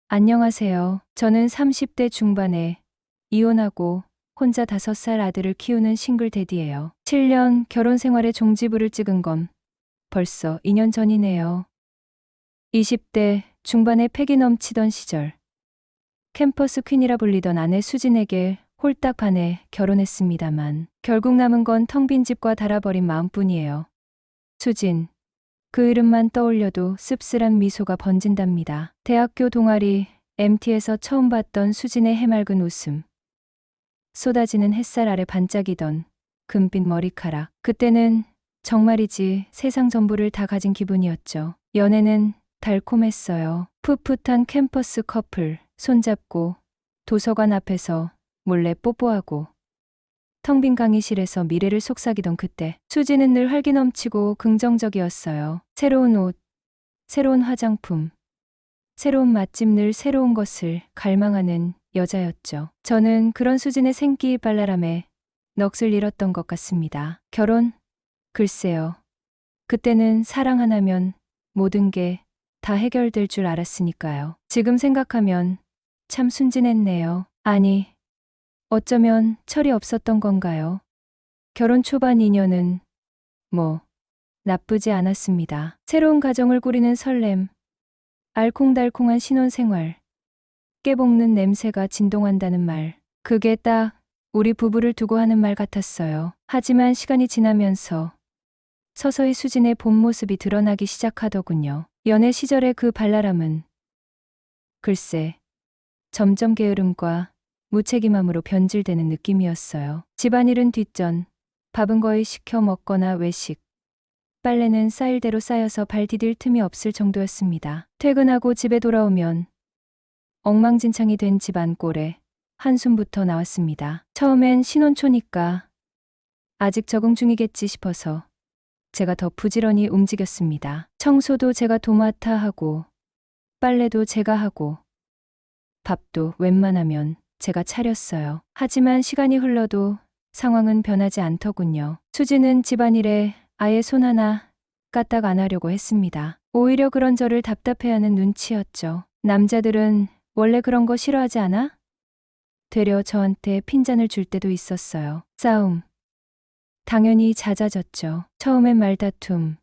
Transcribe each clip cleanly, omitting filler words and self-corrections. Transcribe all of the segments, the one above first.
안녕하세요. 저는 30대 중반에 이혼하고 혼자 5살 아들을 키우는 싱글 대디예요. 7년 결혼 생활의 종지부를 찍은 건 벌써 2년 전이네요. 20대 중반에 패기 넘치던 시절, 캠퍼스 퀸이라 불리던 아내 수진에게 홀딱 반해 결혼했습니다만 결국 남은 건 텅 빈 집과 달아버린 마음뿐이에요. 수진. 그 이름만 떠올려도 씁쓸한 미소가 번진답니다. 대학교 동아리 MT에서 처음 봤던 수진의 해맑은 웃음. 쏟아지는 햇살 아래 반짝이던 금빛 머리카락. 그때는 정말이지 세상 전부를 다 가진 기분이었죠. 연애는 달콤했어요. 풋풋한 캠퍼스 커플, 손잡고 도서관 앞에서 몰래 뽀뽀하고 텅 빈 강의실에서 미래를 속삭이던 그때, 수지는 늘 활기 넘치고 긍정적이었어요. 새로운 옷, 새로운 화장품, 새로운 맛집, 늘 새로운 것을 갈망하는 여자였죠. 저는 그런 수진의 생기발랄함에 넋을 잃었던 것 같습니다. 결혼? 글쎄요. 그때는 사랑 하나면 모든 게 다 해결될 줄 알았으니까요. 지금 생각하면 참 순진했네요. 아니, 어쩌면 철이 없었던 건가요? 결혼 초반 2년은 뭐 나쁘지 않았습니다. 새로운 가정을 꾸리는 설렘, 알콩달콩한 신혼생활, 깨볶는 냄새가 진동한다는 말. 그게 딱 우리 부부를 두고 하는 말 같았어요. 하지만 시간이 지나면서 서서히 수진의 본 모습이 드러나기 시작하더군요. 연애 시절의 그 발랄함은 글쎄 점점 게으름과 무책임함으로 변질되는 느낌이었어요. 집안일은 뒷전, 밥은 거의 시켜 먹거나 외식, 빨래는 쌓일 대로 쌓여서 발 디딜 틈이 없을 정도였습니다. 퇴근하고 집에 돌아오면 엉망진창이 된 집안 꼴에 한숨부터 나왔습니다. 처음엔 신혼초니까 아직 적응 중이겠지 싶어서 제가 더 부지런히 움직였습니다. 청소도 제가 도맡아 하고, 빨래도 제가 하고, 밥도 웬만하면 제가 차렸어요. 하지만 시간이 흘러도 상황은 변하지 않더군요. 수지는 집안일에 아예 손 하나 까딱 안 하려고 했습니다. 오히려 그런 저를 답답해하는 눈치였죠. 남자들은 원래 그런 거 싫어하지 않아? 되려 저한테 핀잔을 줄 때도 있었어요. 싸움. 당연히 잦아졌죠. 처음엔 말다툼,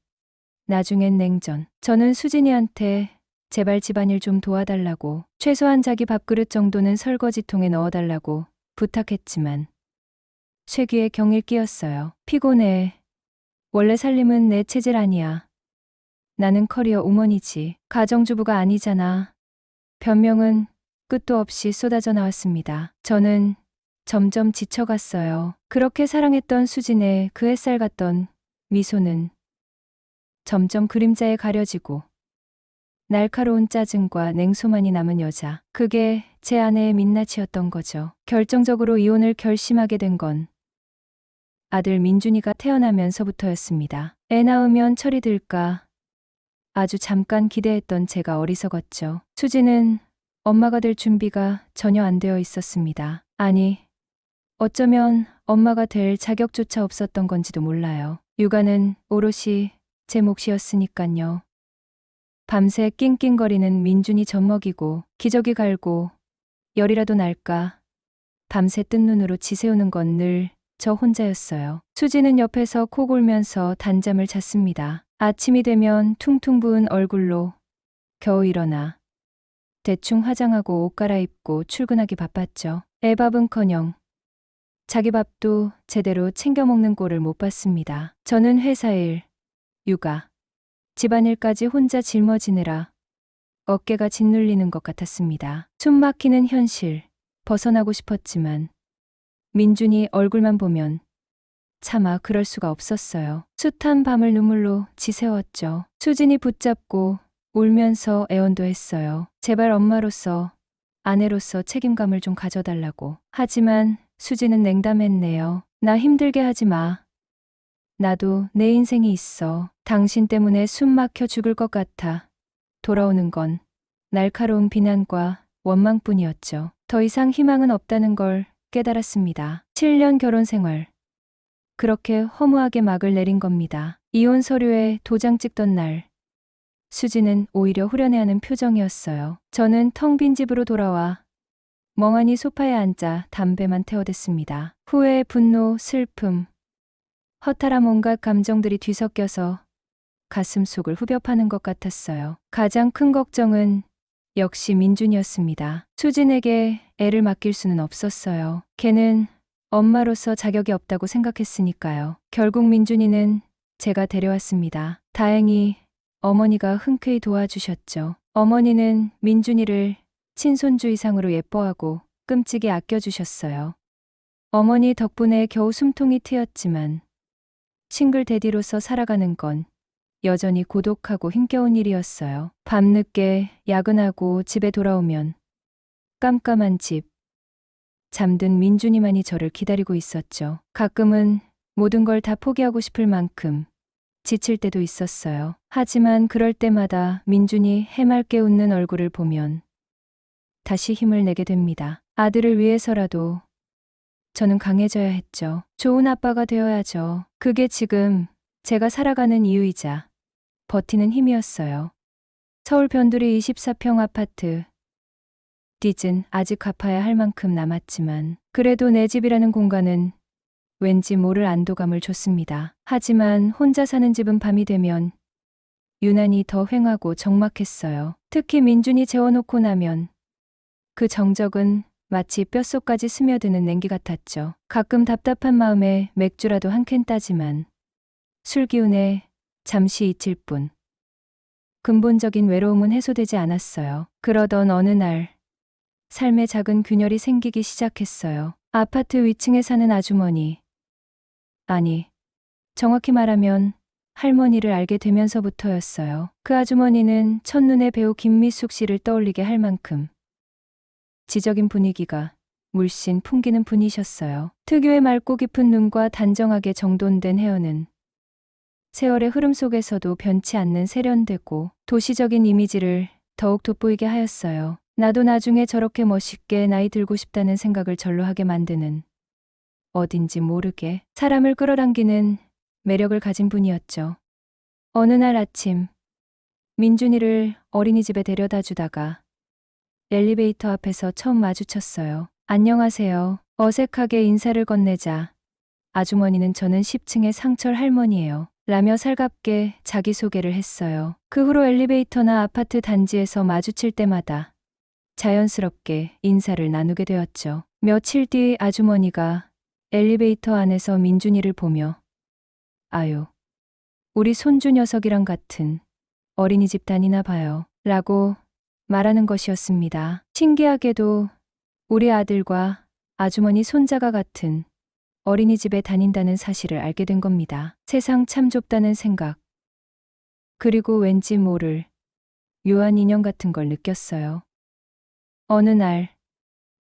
나중엔 냉전. 저는 수진이한테 제발 집안일 좀 도와달라고, 최소한 자기 밥그릇 정도는 설거지통에 넣어달라고 부탁했지만 쇠귀에 경일 끼었어요. 피곤해. 원래 살림은 내 체질 아니야. 나는 커리어 우먼이지. 가정주부가 아니잖아. 변명은 끝도 없이 쏟아져 나왔습니다. 저는 점점 지쳐갔어요. 그렇게 사랑했던 수진의 그 햇살 같던 미소는 점점 그림자에 가려지고 날카로운 짜증과 냉소만이 남은 여자. 그게 제 아내의 민낯이었던 거죠. 결정적으로 이혼을 결심하게 된 건 아들 민준이가 태어나면서부터였습니다. 애 낳으면 철이 들까 아주 잠깐 기대했던 제가 어리석었죠. 수지는 엄마가 될 준비가 전혀 안 되어 있었습니다. 아니, 어쩌면 엄마가 될 자격조차 없었던 건지도 몰라요. 육아는 오롯이 제 몫이었으니깐요. 밤새 낑낑거리는 민준이 젖먹이고 기저귀 갈고 열이라도 날까 밤새 뜬 눈으로 지새우는 건 늘 저 혼자였어요. 수지는 옆에서 코 골면서 단잠을 잤습니다. 아침이 되면 퉁퉁 부은 얼굴로 겨우 일어나 대충 화장하고 옷 갈아입고 출근하기 바빴죠. 애 밥은커녕 자기 밥도 제대로 챙겨 먹는 꼴을 못 봤습니다. 저는 회사일, 육아, 집안일까지 혼자 짊어지느라 어깨가 짓눌리는 것 같았습니다. 숨 막히는 현실, 벗어나고 싶었지만 민준이 얼굴만 보면 차마 그럴 수가 없었어요. 숱한 밤을 눈물로 지새웠죠. 수진이 붙잡고 울면서 애원도 했어요. 제발 엄마로서, 아내로서 책임감을 좀 가져달라고. 하지만 수지는 냉담했네요. 나 힘들게 하지 마. 나도 내 인생이 있어. 당신 때문에 숨 막혀 죽을 것 같아. 돌아오는 건 날카로운 비난과 원망뿐이었죠. 더 이상 희망은 없다는 걸 깨달았습니다. 7년 결혼 생활. 그렇게 허무하게 막을 내린 겁니다. 이혼 서류에 도장 찍던 날, 수지는 오히려 후련해하는 표정이었어요. 저는 텅 빈 집으로 돌아와 멍하니 소파에 앉아 담배만 태워댔습니다. 후회, 분노, 슬픔, 허탈한 온갖 감정들이 뒤섞여서 가슴 속을 후벼 파는 것 같았어요. 가장 큰 걱정은 역시 민준이었습니다. 수진에게 애를 맡길 수는 없었어요. 걔는 엄마로서 자격이 없다고 생각했으니까요. 결국 민준이는 제가 데려왔습니다. 다행히 어머니가 흔쾌히 도와주셨죠. 어머니는 민준이를 친손주 이상으로 예뻐하고 끔찍이 아껴주셨어요. 어머니 덕분에 겨우 숨통이 트였지만 싱글 대디로서 살아가는 건 여전히 고독하고 힘겨운 일이었어요. 밤늦게 야근하고 집에 돌아오면 깜깜한 집, 잠든 민준이만이 저를 기다리고 있었죠. 가끔은 모든 걸 다 포기하고 싶을 만큼 지칠 때도 있었어요. 하지만 그럴 때마다 민준이 해맑게 웃는 얼굴을 보면 다시 힘을 내게 됩니다. 아들을 위해서라도 저는 강해져야 했죠. 좋은 아빠가 되어야죠. 그게 지금 제가 살아가는 이유이자 버티는 힘이었어요. 서울 변두리 24평 아파트. 빚은 아직 갚아야 할 만큼 남았지만 그래도 내 집이라는 공간은 왠지 모를 안도감을 줬습니다. 하지만 혼자 사는 집은 밤이 되면 유난히 더 휑하고 적막했어요. 특히 민준이 재워놓고 나면 그 정적은 마치 뼛속까지 스며드는 냉기 같았죠. 가끔 답답한 마음에 맥주라도 한 캔 따지만 술 기운에 잠시 잊힐 뿐 근본적인 외로움은 해소되지 않았어요. 그러던 어느 날 삶의 작은 균열이 생기기 시작했어요. 아파트 위층에 사는 아주머니, 아니, 정확히 말하면 할머니를 알게 되면서부터였어요. 그 아주머니는 첫눈에 배우 김미숙 씨를 떠올리게 할 만큼 지적인 분위기가 물씬 풍기는 분이셨어요. 특유의 맑고 깊은 눈과 단정하게 정돈된 헤어는 세월의 흐름 속에서도 변치 않는 세련되고 도시적인 이미지를 더욱 돋보이게 하였어요. 나도 나중에 저렇게 멋있게 나이 들고 싶다는 생각을 절로 하게 만드는 어딘지 모르게 사람을 끌어당기는 매력을 가진 분이었죠. 어느 날 아침 민준이를 어린이집에 데려다 주다가 엘리베이터 앞에서 처음 마주쳤어요. 안녕하세요. 어색하게 인사를 건네자 아주머니는 저는 10층의 상철 할머니예요. 라며 살갑게 자기소개를 했어요. 그 후로 엘리베이터나 아파트 단지에서 마주칠 때마다 자연스럽게 인사를 나누게 되었죠. 며칠 뒤 아주머니가 엘리베이터 안에서 민준이를 보며 아유, 우리 손주 녀석이랑 같은 어린이집 다니나 봐요. 라고 말하는 것이었습니다. 신기하게도 우리 아들과 아주머니 손자가 같은 어린이집에 다닌다는 사실을 알게 된 겁니다. 세상 참 좁다는 생각. 그리고 왠지 모를 묘한 인연 같은 걸 느꼈어요. 어느 날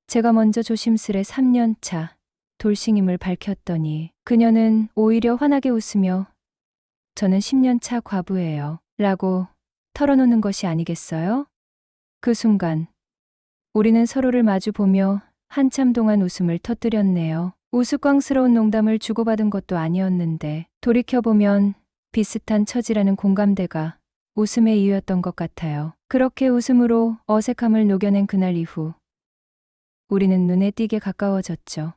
제가 먼저 조심스레 3년 차 돌싱임을 밝혔더니 그녀는 오히려 환하게 웃으며 저는 10년 차 과부예요. 라고 털어놓는 것이 아니겠어요? 그 순간 우리는 서로를 마주보며 한참 동안 웃음을 터뜨렸네요. 우스꽝스러운 농담을 주고받은 것도 아니었는데 돌이켜보면 비슷한 처지라는 공감대가 웃음의 이유였던 것 같아요. 그렇게 웃음으로 어색함을 녹여낸 그날 이후 우리는 눈에 띄게 가까워졌죠.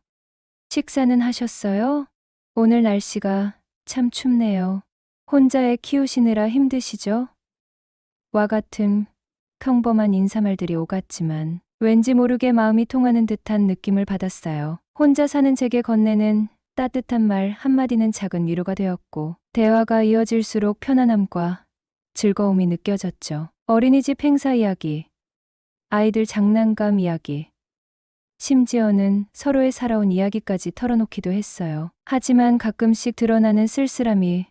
식사는 하셨어요? 오늘 날씨가 참 춥네요. 혼자 애 키우시느라 힘드시죠? 와 같은 평범한 인사말들이 오갔지만 왠지 모르게 마음이 통하는 듯한 느낌을 받았어요. 혼자 사는 제게 건네는 따뜻한 말 한마디는 작은 위로가 되었고 대화가 이어질수록 편안함과 즐거움이 느껴졌죠. 어린이집 행사 이야기, 아이들 장난감 이야기, 심지어는 서로의 살아온 이야기까지 털어놓기도 했어요. 하지만 가끔씩 드러나는 쓸쓸함이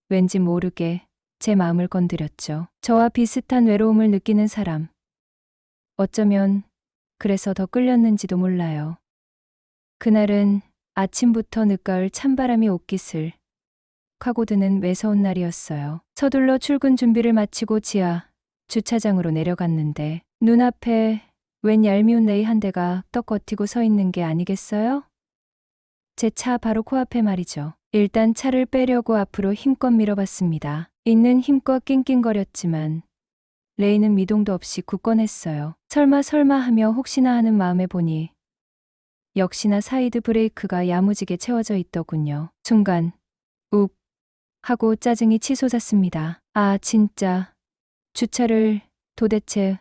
왠지 모르게 제 마음을 건드렸죠. 저와 비슷한 외로움을 느끼는 사람. 어쩌면 그래서 더 끌렸는지도 몰라요. 그날은 아침부터 늦가을 찬바람이 옷깃을 파고드는 매서운 날이었어요. 서둘러 출근 준비를 마치고 지하 주차장으로 내려갔는데 눈앞에 웬 얄미운 레이 한 대가 떡 버티고 서 있는 게 아니겠어요? 제 차 바로 코앞에 말이죠. 일단 차를 빼려고 앞으로 힘껏 밀어봤습니다. 있는 힘껏 낑낑거렸지만 레이는 미동도 없이 굳건했어요. 설마 하며 혹시나 하는 마음에 보니 역시나 사이드 브레이크가 야무지게 채워져 있더군요. 순간 욱 하고 짜증이 치솟았습니다. 아, 진짜 주차를 도대체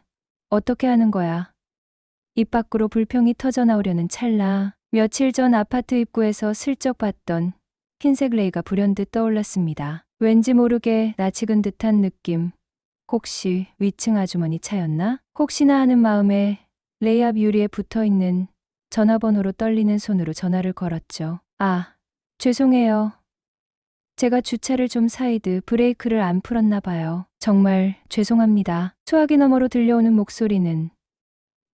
어떻게 하는 거야? 입 밖으로 불평이 터져 나오려는 찰나 며칠 전 아파트 입구에서 슬쩍 봤던 흰색 레이가 불현듯 떠올랐습니다. 왠지 모르게 낯익은 듯한 느낌. 혹시 위층 아주머니 차였나? 혹시나 하는 마음에 레이 앞 유리에 붙어있는 전화번호로 떨리는 손으로 전화를 걸었죠. 아, 죄송해요. 제가 주차를 좀 사이드 브레이크를 안 풀었나 봐요. 정말 죄송합니다. 소화기 너머로 들려오는 목소리는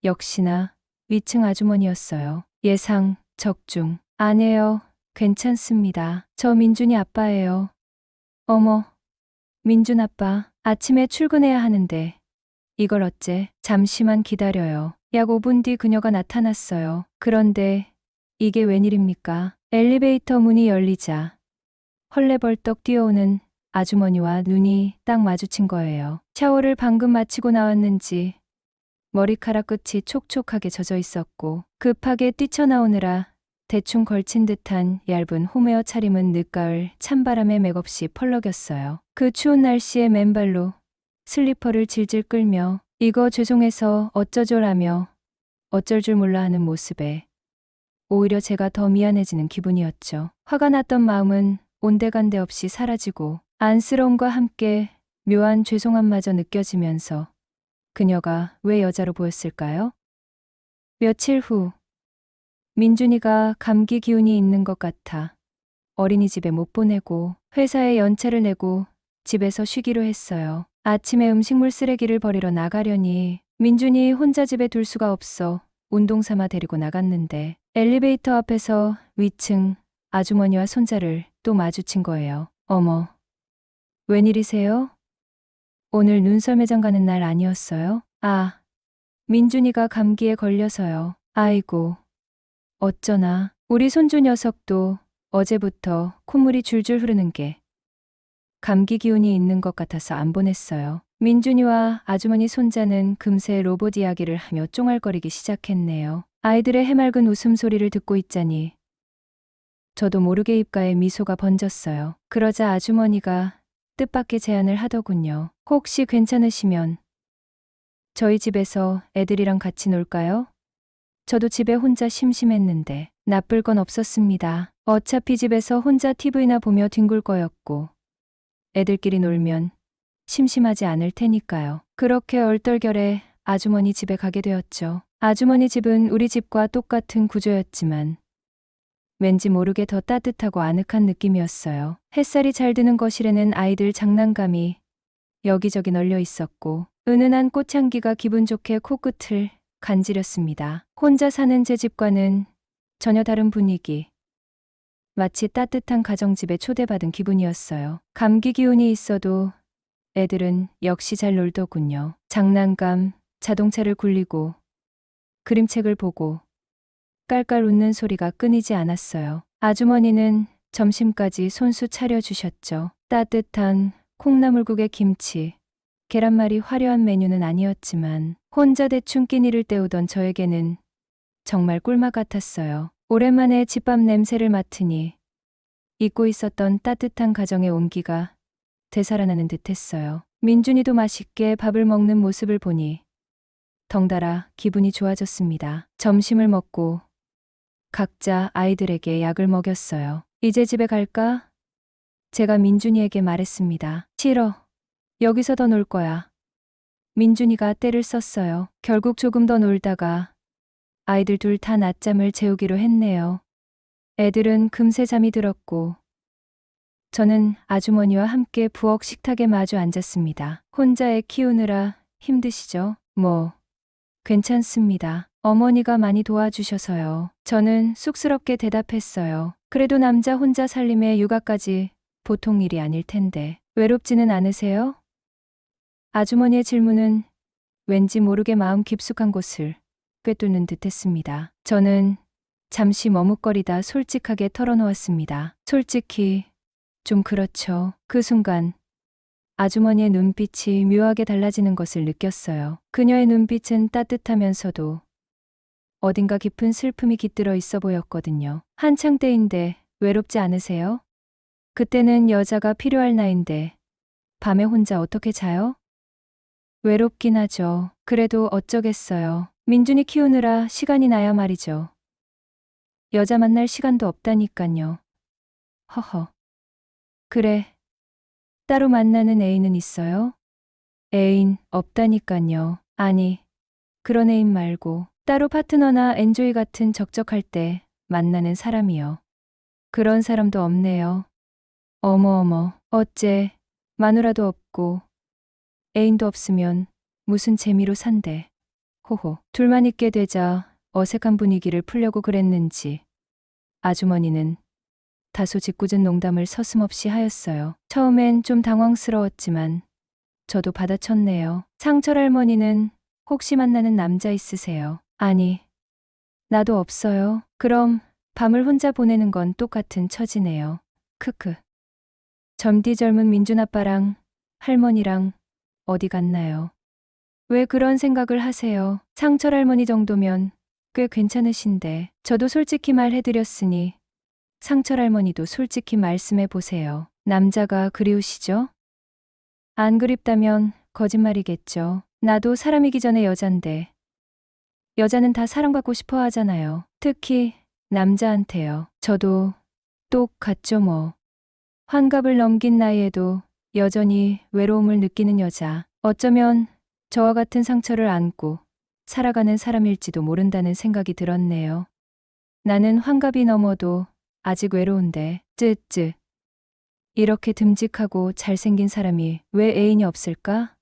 역시나 위층 아주머니였어요. 예상, 적중. 아니에요. 괜찮습니다. 저 민준이 아빠예요. 어머, 민준 아빠. 아침에 출근해야 하는데 이걸 어째? 잠시만 기다려요. 약 5분 뒤 그녀가 나타났어요. 그런데 이게 웬일입니까? 엘리베이터 문이 열리자 헐레벌떡 뛰어오는 아주머니와 눈이 딱 마주친 거예요. 샤워를 방금 마치고 나왔는지 머리카락 끝이 촉촉하게 젖어 있었고 급하게 뛰쳐나오느라 대충 걸친 듯한 얇은 홈웨어 차림은 늦가을 찬바람에 맥없이 펄럭였어요. 그 추운 날씨에 맨발로 슬리퍼를 질질 끌며 이거 죄송해서 어쩌죠라며 어쩔 줄 몰라 하는 모습에 오히려 제가 더 미안해지는 기분이었죠. 화가 났던 마음은 온데간데 없이 사라지고 안쓰러움과 함께 묘한 죄송함마저 느껴지면서 그녀가 왜 여자로 보였을까요? 며칠 후 민준이가 감기 기운이 있는 것 같아 어린이집에 못 보내고 회사에 연차를 내고 집에서 쉬기로 했어요. 아침에 음식물 쓰레기를 버리러 나가려니 민준이 혼자 집에 둘 수가 없어 운동 삼아 데리고 나갔는데 엘리베이터 앞에서 위층 아주머니와 손자를 또 마주친 거예요. 어머, 웬일이세요? 오늘 눈썰 매장 가는 날 아니었어요? 아, 민준이가 감기에 걸려서요. 아이고, 어쩌나. 우리 손주 녀석도 어제부터 콧물이 줄줄 흐르는 게 감기 기운이 있는 것 같아서 안 보냈어요. 민준이와 아주머니 손자는 금세 로봇 이야기를 하며 쫑알거리기 시작했네요. 아이들의 해맑은 웃음소리를 듣고 있자니 저도 모르게 입가에 미소가 번졌어요. 그러자 아주머니가 뜻밖의 제안을 하더군요. 혹시 괜찮으시면 저희 집에서 애들이랑 같이 놀까요? 저도 집에 혼자 심심했는데 나쁠 건 없었습니다. 어차피 집에서 혼자 TV나 보며 뒹굴 거였고 애들끼리 놀면 심심하지 않을 테니까요. 그렇게 얼떨결에 아주머니 집에 가게 되었죠. 아주머니 집은 우리 집과 똑같은 구조였지만 왠지 모르게 더 따뜻하고 아늑한 느낌이었어요. 햇살이 잘 드는 거실에는 아이들 장난감이 여기저기 널려 있었고 은은한 꽃향기가 기분 좋게 코끝을 간지렸습니다. 혼자 사는 제 집과는 전혀 다른 분위기. 마치 따뜻한 가정집에 초대받은 기분이었어요. 감기 기운이 있어도 애들은 역시 잘 놀더군요. 장난감, 자동차를 굴리고 그림책을 보고 깔깔 웃는 소리가 끊이지 않았어요. 아주머니는 점심까지 손수 차려주셨죠. 따뜻한 콩나물국에 김치, 계란말이 화려한 메뉴는 아니었지만 혼자 대충 끼니를 때우던 저에게는 정말 꿀맛 같았어요. 오랜만에 집밥 냄새를 맡으니 잊고 있었던 따뜻한 가정의 온기가 되살아나는 듯했어요. 민준이도 맛있게 밥을 먹는 모습을 보니 덩달아 기분이 좋아졌습니다. 점심을 먹고 각자 아이들에게 약을 먹였어요. 이제 집에 갈까? 제가 민준이에게 말했습니다. 싫어. 여기서 더 놀 거야. 민준이가 떼를 썼어요. 결국 조금 더 놀다가 아이들 둘 다 낮잠을 재우기로 했네요. 애들은 금세 잠이 들었고 저는 아주머니와 함께 부엌 식탁에 마주 앉았습니다. 혼자 애 키우느라 힘드시죠? 뭐 괜찮습니다. 어머니가 많이 도와주셔서요. 저는 쑥스럽게 대답했어요. 그래도 남자 혼자 살림에 육아까지 보통 일이 아닐 텐데 외롭지는 않으세요? 아주머니의 질문은 왠지 모르게 마음 깊숙한 곳을 꿰뚫는 듯했습니다. 저는 잠시 머뭇거리다 솔직하게 털어놓았습니다. 솔직히 좀 그렇죠. 그 순간 아주머니의 눈빛이 묘하게 달라지는 것을 느꼈어요. 그녀의 눈빛은 따뜻하면서도 어딘가 깊은 슬픔이 깃들어 있어 보였거든요. 한창 때인데 외롭지 않으세요? 그때는 여자가 필요할 나이인데 밤에 혼자 어떻게 자요? 외롭긴 하죠. 그래도 어쩌겠어요. 민준이 키우느라 시간이 나야 말이죠. 여자 만날 시간도 없다니깐요. 허허. 그래. 따로 만나는 애인은 있어요? 애인 없다니깐요. 아니, 그런 애인 말고 따로 파트너나 엔조이 같은 적적할 때 만나는 사람이요. 그런 사람도 없네요. 어머어머, 어째 마누라도 없고 애인도 없으면 무슨 재미로 산대. 호호, 둘만 있게 되자 어색한 분위기를 풀려고 그랬는지 아주머니는 다소 짓궂은 농담을 서슴없이 하였어요. 처음엔 좀 당황스러웠지만 저도 받아쳤네요. 상철 할머니는 혹시 만나는 남자 있으세요? 아니, 나도 없어요. 그럼 밤을 혼자 보내는 건 똑같은 처지네요. 크크. 젊디 젊은 민준 아빠랑 할머니랑 어디 갔나요? 왜 그런 생각을 하세요? 상철 할머니 정도면 꽤 괜찮으신데 저도 솔직히 말해드렸으니 상철 할머니도 솔직히 말씀해 보세요. 남자가 그리우시죠? 안 그립다면 거짓말이겠죠. 나도 사람이기 전에 여잔데 여자는 다 사랑받고 싶어 하잖아요. 특히 남자한테요. 저도 똑같죠 뭐. 환갑을 넘긴 나이에도 여전히 외로움을 느끼는 여자. 어쩌면 저와 같은 상처를 안고 살아가는 사람일지도 모른다는 생각이 들었네요. 나는 환갑이 넘어도 아직 외로운데 쯔쯔. 이렇게 듬직하고 잘생긴 사람이 왜 애인이 없을까?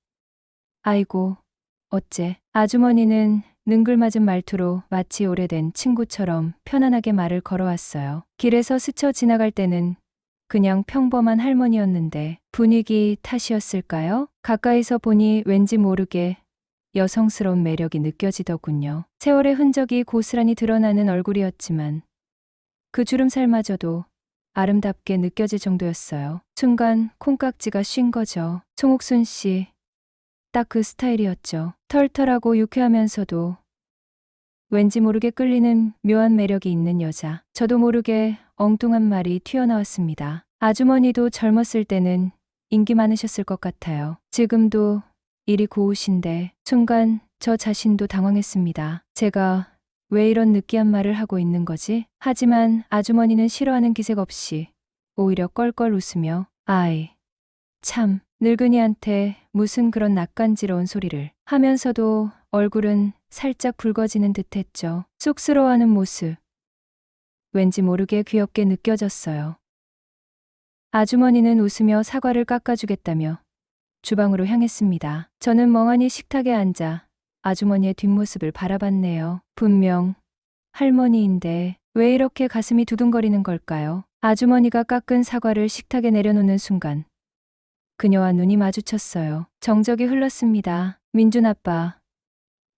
아이고, 어째. 아주머니는 능글맞은 말투로 마치 오래된 친구처럼 편안하게 말을 걸어왔어요. 길에서 스쳐 지나갈 때는 그냥 평범한 할머니였는데 분위기 탓이었을까요? 가까이서 보니 왠지 모르게 여성스러운 매력이 느껴지더군요. 세월의 흔적이 고스란히 드러나는 얼굴이었지만 그 주름살마저도 아름답게 느껴질 정도였어요. 순간 콩깍지가 쉰 거죠. 송옥순 씨, 딱 그 스타일이었죠. 털털하고 유쾌하면서도 왠지 모르게 끌리는 묘한 매력이 있는 여자. 저도 모르게 엉뚱한 말이 튀어나왔습니다. 아주머니도 젊었을 때는 인기 많으셨을 것 같아요. 지금도 일이 고우신데 순간 저 자신도 당황했습니다. 제가 왜 이런 느끼한 말을 하고 있는 거지? 하지만 아주머니는 싫어하는 기색 없이 오히려 껄껄 웃으며 아이, 참, 늙은이한테 무슨 그런 낯간지러운 소리를 하면서도 얼굴은 살짝 붉어지는 듯했죠. 쑥스러워하는 모습. 왠지 모르게 귀엽게 느껴졌어요. 아주머니는 웃으며 사과를 깎아주겠다며 주방으로 향했습니다. 저는 멍하니 식탁에 앉아 아주머니의 뒷모습을 바라봤네요. 분명 할머니인데 왜 이렇게 가슴이 두둥거리는 걸까요? 아주머니가 깎은 사과를 식탁에 내려놓는 순간 그녀와 눈이 마주쳤어요. 정적이 흘렀습니다. 민준 아빠,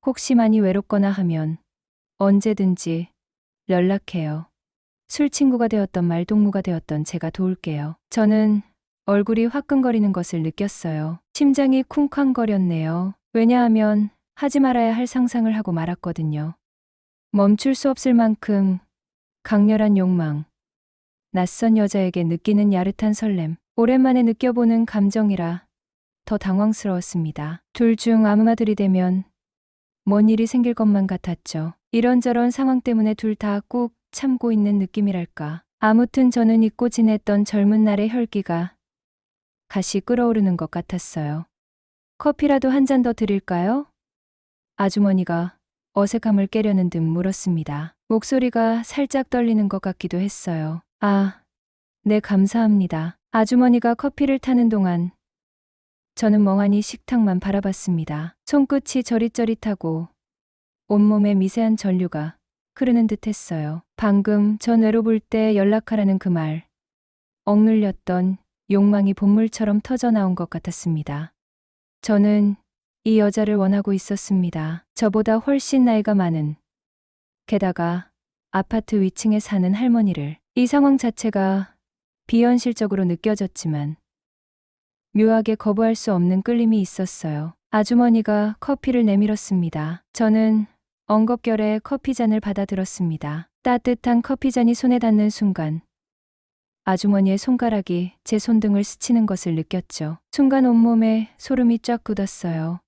혹시 많이 외롭거나 하면 언제든지 연락해요. 술친구가 되었던 말동무가 되었던 제가 도울게요. 저는 얼굴이 화끈거리는 것을 느꼈어요. 심장이 쿵쾅거렸네요. 왜냐하면 하지 말아야 할 상상을 하고 말았거든요. 멈출 수 없을 만큼 강렬한 욕망. 낯선 여자에게 느끼는 야릇한 설렘. 오랜만에 느껴보는 감정이라 더 당황스러웠습니다. 둘 중 아무나 들이대면 뭔 일이 생길 것만 같았죠. 이런저런 상황 때문에 둘 다 꾹 참고 있는 느낌이랄까. 아무튼 저는 잊고 지냈던 젊은 날의 혈기가 다시 끓어오르는 것 같았어요. 커피라도 한 잔 더 드릴까요? 아주머니가 어색함을 깨려는 듯 물었습니다. 목소리가 살짝 떨리는 것 같기도 했어요. 아, 네, 감사합니다. 아주머니가 커피를 타는 동안 저는 멍하니 식탁만 바라봤습니다. 손끝이 저릿저릿하고 온몸에 미세한 전류가 흐르는 듯 했어요. 방금 전 외로울 때 연락하라는 그 말. 억눌렸던 욕망이 본물처럼 터져나온 것 같았습니다. 저는 이 여자를 원하고 있었습니다. 저보다 훨씬 나이가 많은, 게다가 아파트 위층에 사는 할머니를. 이 상황 자체가 비현실적으로 느껴졌지만 묘하게 거부할 수 없는 끌림이 있었어요. 아주머니가 커피를 내밀었습니다. 저는 엉겁결에 커피잔을 받아들었습니다. 따뜻한 커피잔이 손에 닿는 순간 아주머니의 손가락이 제 손등을 스치는 것을 느꼈죠. 순간 온몸에 소름이 쫙 돋았어요.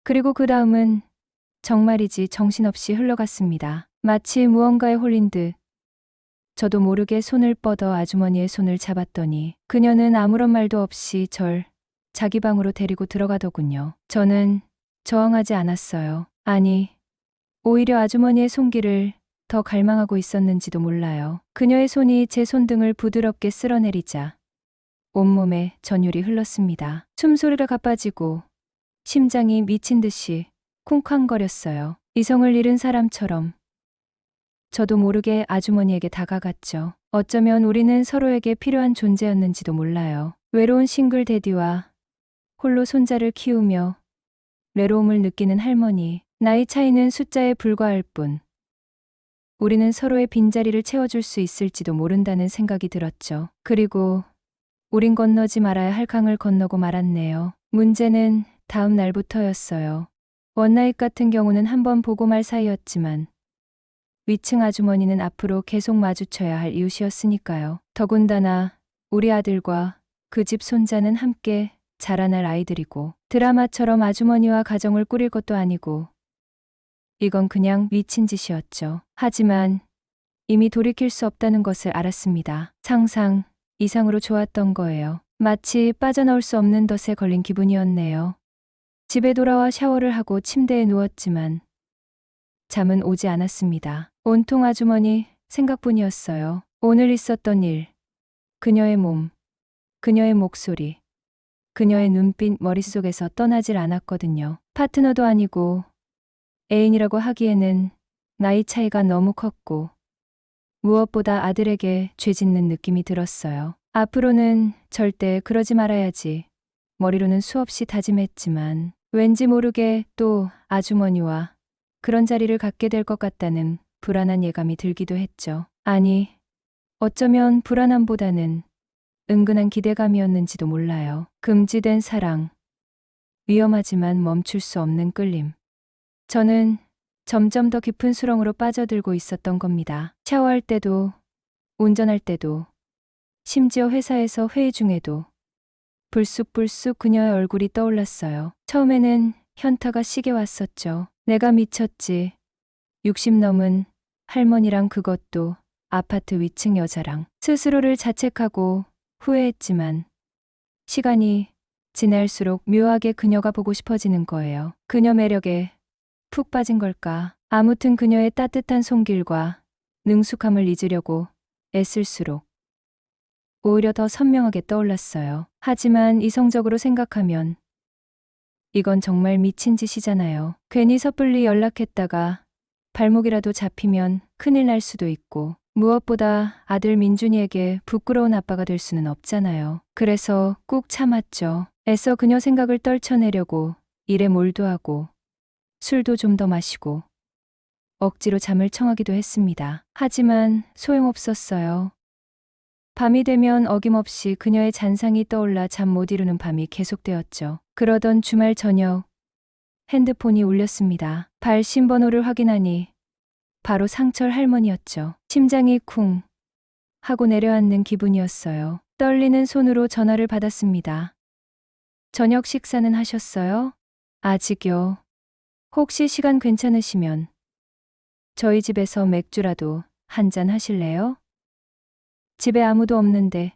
그리고 그 다음은 정말이지 정신없이 흘러갔습니다. 마치 무언가에 홀린 듯 저도 모르게 손을 뻗어 아주머니의 손을 잡았더니 그녀는 아무런 말도 없이 절 자기 방으로 데리고 들어가더군요. 저는 저항하지 않았어요. 아니, 오히려 아주머니의 손길을 더 갈망하고 있었는지도 몰라요. 그녀의 손이 제 손등을 부드럽게 쓸어내리자 온몸에 전율이 흘렀습니다. 숨소리가 가빠지고 심장이 미친 듯이 쿵쾅거렸어요. 이성을 잃은 사람처럼 저도 모르게 아주머니에게 다가갔죠. 어쩌면 우리는 서로에게 필요한 존재였는지도 몰라요. 외로운 싱글 대디와 홀로 손자를 키우며 외로움을 느끼는 할머니, 나이 차이는 숫자에 불과할 뿐 우리는 서로의 빈자리를 채워줄 수 있을지도 모른다는 생각이 들었죠. 그리고 우린 건너지 말아야 할 강을 건너고 말았네요. 문제는 다음 날부터였어요. 원나잇 같은 경우는 한 번 보고 말 사이였지만 위층 아주머니는 앞으로 계속 마주쳐야 할 이웃이었으니까요. 더군다나 우리 아들과 그 집 손자는 함께 자라날 아이들이고 드라마처럼 아주머니와 가정을 꾸릴 것도 아니고 이건 그냥 미친 짓이었죠. 하지만 이미 돌이킬 수 없다는 것을 알았습니다. 상상 이상으로 좋았던 거예요. 마치 빠져나올 수 없는 덫에 걸린 기분이었네요. 집에 돌아와 샤워를 하고 침대에 누웠지만 잠은 오지 않았습니다. 온통 아주머니 생각뿐이었어요. 오늘 있었던 일, 그녀의 몸, 그녀의 목소리, 그녀의 눈빛 머릿속에서 떠나질 않았거든요. 파트너도 아니고 애인이라고 하기에는 나이 차이가 너무 컸고 무엇보다 아들에게 죄짓는 느낌이 들었어요. 앞으로는 절대 그러지 말아야지. 머리로는 수없이 다짐했지만 왠지 모르게 또 아주머니와 그런 자리를 갖게 될 것 같다는 불안한 예감이 들기도 했죠. 아니, 어쩌면 불안함보다는 은근한 기대감이었는지도 몰라요. 금지된 사랑, 위험하지만 멈출 수 없는 끌림. 저는 점점 더 깊은 수렁으로 빠져들고 있었던 겁니다. 샤워할 때도, 운전할 때도, 심지어 회사에서 회의 중에도 불쑥불쑥 그녀의 얼굴이 떠올랐어요. 처음에는 현타가 시게 왔었죠. 내가 미쳤지. 60 넘은 할머니랑 그것도 아파트 위층 여자랑. 스스로를 자책하고 후회했지만 시간이 지날수록 묘하게 그녀가 보고 싶어지는 거예요. 그녀 매력에 푹 빠진 걸까? 아무튼 그녀의 따뜻한 손길과 능숙함을 잊으려고 애쓸수록 오히려 더 선명하게 떠올랐어요. 하지만 이성적으로 생각하면 이건 정말 미친 짓이잖아요. 괜히 섣불리 연락했다가 발목이라도 잡히면 큰일 날 수도 있고 무엇보다 아들 민준이에게 부끄러운 아빠가 될 수는 없잖아요. 그래서 꾹 참았죠. 애써 그녀 생각을 떨쳐내려고 일에 몰두하고 술도 좀 더 마시고 억지로 잠을 청하기도 했습니다. 하지만 소용없었어요. 밤이 되면 어김없이 그녀의 잔상이 떠올라 잠 못 이루는 밤이 계속되었죠. 그러던 주말 저녁 핸드폰이 울렸습니다. 발신 번호를 확인하니 바로 상철 할머니였죠. 심장이 쿵 하고 내려앉는 기분이었어요. 떨리는 손으로 전화를 받았습니다. 저녁 식사는 하셨어요? 아직요. 혹시 시간 괜찮으시면 저희 집에서 맥주라도 한잔 하실래요? 집에 아무도 없는데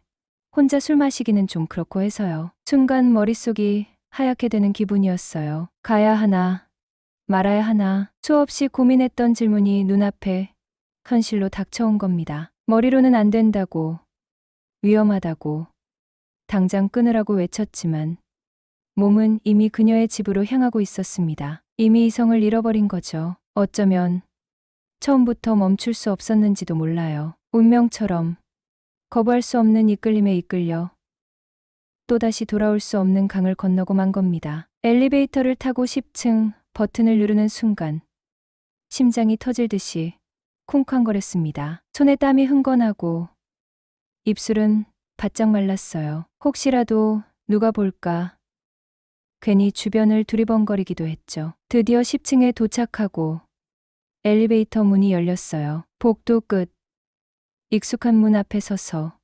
혼자 술 마시기는 좀 그렇고 해서요. 순간 머릿속이 하얗게 되는 기분이었어요. 가야 하나, 말아야 하나, 수없이 고민했던 질문이 눈앞에 현실로 닥쳐온 겁니다. 머리로는 안 된다고, 위험하다고, 당장 끊으라고 외쳤지만 몸은 이미 그녀의 집으로 향하고 있었습니다. 이미 이성을 잃어버린 거죠. 어쩌면 처음부터 멈출 수 없었는지도 몰라요. 운명처럼 거부할 수 없는 이끌림에 이끌려 또다시 돌아올 수 없는 강을 건너고 만 겁니다. 엘리베이터를 타고 10층 버튼을 누르는 순간 심장이 터질 듯이 쿵쾅거렸습니다. 손에 땀이 흥건하고 입술은 바짝 말랐어요. 혹시라도 누가 볼까? 괜히 주변을 두리번거리기도 했죠. 드디어 10층에 도착하고 엘리베이터 문이 열렸어요. 복도 끝. 익숙한 문 앞에 서서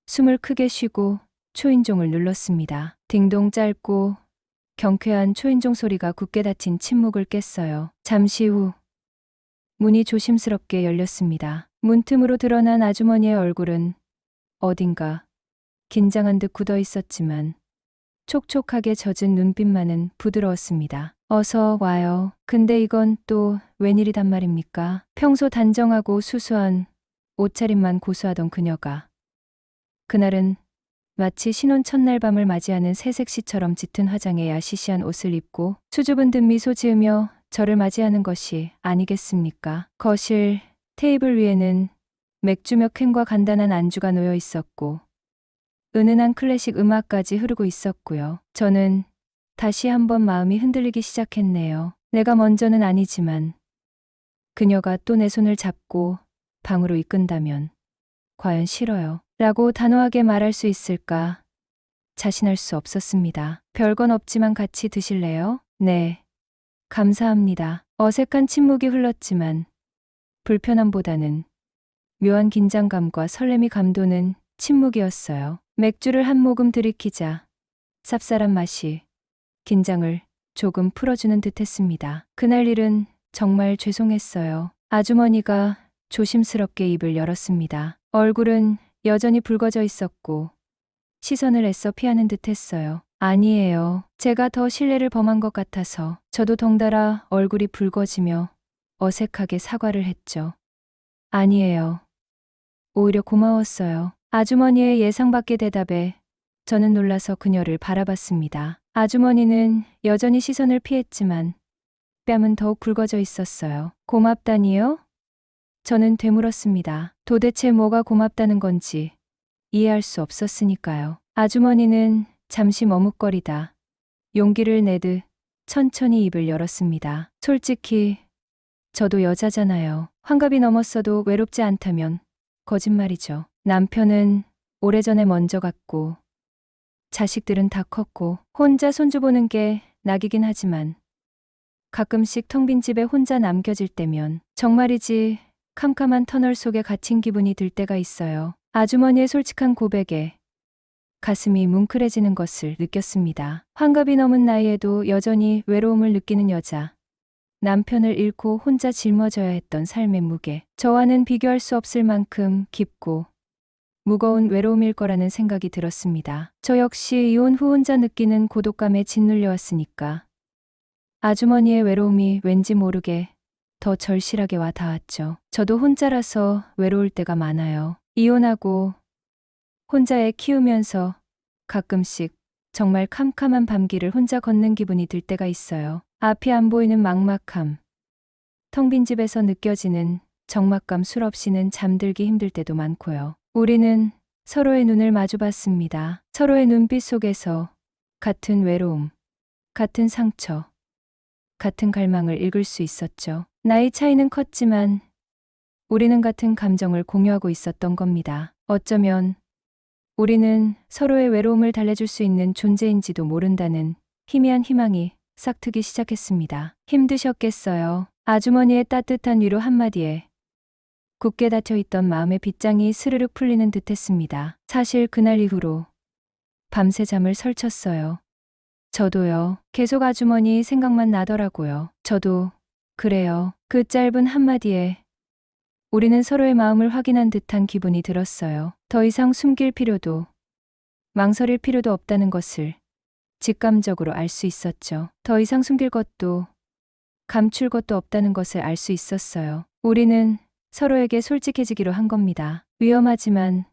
숨을 크게 쉬고 초인종을 눌렀습니다. 딩동 짧고 경쾌한 초인종 소리가 굳게 닫힌 침묵을 깼어요. 잠시 후 문이 조심스럽게 열렸습니다. 문틈으로 드러난 아주머니의 얼굴은 어딘가 긴장한 듯 굳어 있었지만 촉촉하게 젖은 눈빛만은 부드러웠습니다. 어서 와요. 근데 이건 또 웬일이단 말입니까? 평소 단정하고 수수한 옷차림만 고수하던 그녀가 그날은 마치 신혼 첫날 밤을 맞이하는 새색시처럼 짙은 화장에 야시시한 옷을 입고 수줍은 듯 미소 지으며 저를 맞이하는 것이 아니겠습니까? 거실 테이블 위에는 맥주 몇 캔과 간단한 안주가 놓여 있었고 은은한 클래식 음악까지 흐르고 있었고요. 저는 다시 한번 마음이 흔들리기 시작했네요. 내가 먼저는 아니지만 그녀가 또 내 손을 잡고 방으로 이끈다면 과연 싫어요. 라고 단호하게 말할 수 있을까? 자신할 수 없었습니다. 별건 없지만 같이 드실래요? 네. 감사합니다. 어색한 침묵이 흘렀지만 불편함보다는 묘한 긴장감과 설렘이 감도는 침묵이었어요. 맥주를 한 모금 들이키자 쌉쌀한 맛이 긴장을 조금 풀어주는 듯했습니다. 그날 일은 정말 죄송했어요. 아주머니가 조심스럽게 입을 열었습니다. 얼굴은 여전히 붉어져 있었고 시선을 애써 피하는 듯했어요. 아니에요. 제가 더 실례를 범한 것 같아서. 저도 덩달아 얼굴이 붉어지며 어색하게 사과를 했죠. 아니에요. 오히려 고마웠어요. 아주머니의 예상 밖의 대답에 저는 놀라서 그녀를 바라봤습니다. 아주머니는 여전히 시선을 피했지만 뺨은 더욱 굵어져 있었어요. 고맙다니요? 저는 되물었습니다. 도대체 뭐가 고맙다는 건지 이해할 수 없었으니까요. 아주머니는 잠시 머뭇거리다 용기를 내듯 천천히 입을 열었습니다. 솔직히 저도 여자잖아요. 환갑이 넘었어도 외롭지 않다면 거짓말이죠. 남편은 오래전에 먼저 갔고 자식들은 다 컸고 혼자 손주 보는 게 낙이긴 하지만 가끔씩 텅 빈 집에 혼자 남겨질 때면 정말이지 캄캄한 터널 속에 갇힌 기분이 들 때가 있어요. 아주머니의 솔직한 고백에 가슴이 뭉클해지는 것을 느꼈습니다. 환갑이 넘은 나이에도 여전히 외로움을 느끼는 여자. 남편을 잃고 혼자 짊어져야 했던 삶의 무게. 저와는 비교할 수 없을 만큼 깊고 무거운 외로움일 거라는 생각이 들었습니다. 저 역시 이혼 후 혼자 느끼는 고독감에 짓눌려왔으니까. 아주머니의 외로움이 왠지 모르게 더 절실하게 와 닿았죠. 저도 혼자라서 외로울 때가 많아요. 이혼하고 혼자 애 키우면서 가끔씩 정말 캄캄한 밤길을 혼자 걷는 기분이 들 때가 있어요. 앞이 안 보이는 막막함. 텅 빈 집에서 느껴지는 적막감 술 없이는 잠들기 힘들 때도 많고요. 우리는 서로의 눈을 마주 봤습니다. 서로의 눈빛 속에서 같은 외로움, 같은 상처, 같은 갈망을 읽을 수 있었죠. 나이 차이는 컸지만 우리는 같은 감정을 공유하고 있었던 겁니다. 어쩌면 우리는 서로의 외로움을 달래줄 수 있는 존재인지도 모른다는 희미한 희망이 싹트기 시작했습니다. 힘드셨겠어요. 아주머니의 따뜻한 위로 한마디에 굳게 닫혀있던 마음의 빗장이 스르륵 풀리는 듯했습니다. 사실 그날 이후로 밤새 잠을 설쳤어요. 저도요. 계속 아주머니 생각만 나더라고요. 저도 그래요. 그 짧은 한마디에 우리는 서로의 마음을 확인한 듯한 기분이 들었어요. 더 이상 숨길 필요도 망설일 필요도 없다는 것을 직감적으로 알 수 있었죠. 더 이상 숨길 것도 감출 것도 없다는 것을 알 수 있었어요. 우리는 서로에게 솔직해지기로 한 겁니다. 위험하지만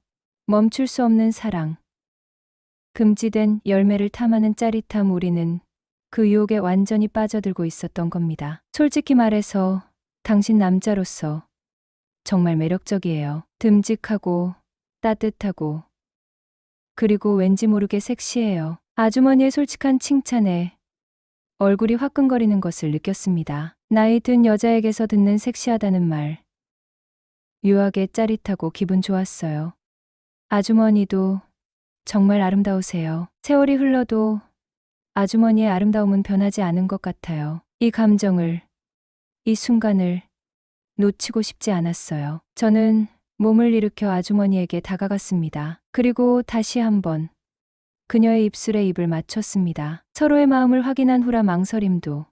멈출 수 없는 사랑. 금지된 열매를 탐하는 짜릿함. 우리는 그 유혹에 완전히 빠져들고 있었던 겁니다. 솔직히 말해서 당신 남자로서 정말 매력적이에요. 듬직하고 따뜻하고 그리고 왠지 모르게 섹시해요. 아주머니의 솔직한 칭찬에 얼굴이 화끈거리는 것을 느꼈습니다. 나이 든 여자에게서 듣는 섹시하다는 말. 유하게 짜릿하고 기분 좋았어요. 아주머니도 정말 아름다우세요. 세월이 흘러도 아주머니의 아름다움은 변하지 않은 것 같아요. 이 감정을, 이 순간을 놓치고 싶지 않았어요. 저는 몸을 일으켜 아주머니에게 다가갔습니다. 그리고 다시 한번 그녀의 입술에 입을 맞췄습니다. 서로의 마음을 확인한 후라 망설임도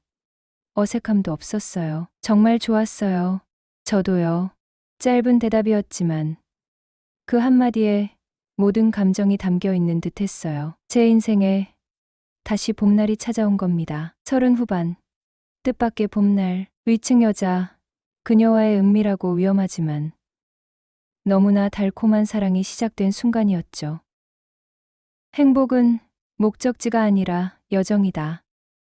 어색함도 없었어요. 정말 좋았어요. 저도요. 짧은 대답이었지만 그 한마디에 모든 감정이 담겨 있는 듯 했어요. 제 인생에 다시 봄날이 찾아온 겁니다. 30 후반, 뜻밖의 봄날, 위층 여자, 그녀와의 은밀하고 위험하지만 너무나 달콤한 사랑이 시작된 순간이었죠. 행복은 목적지가 아니라 여정이다.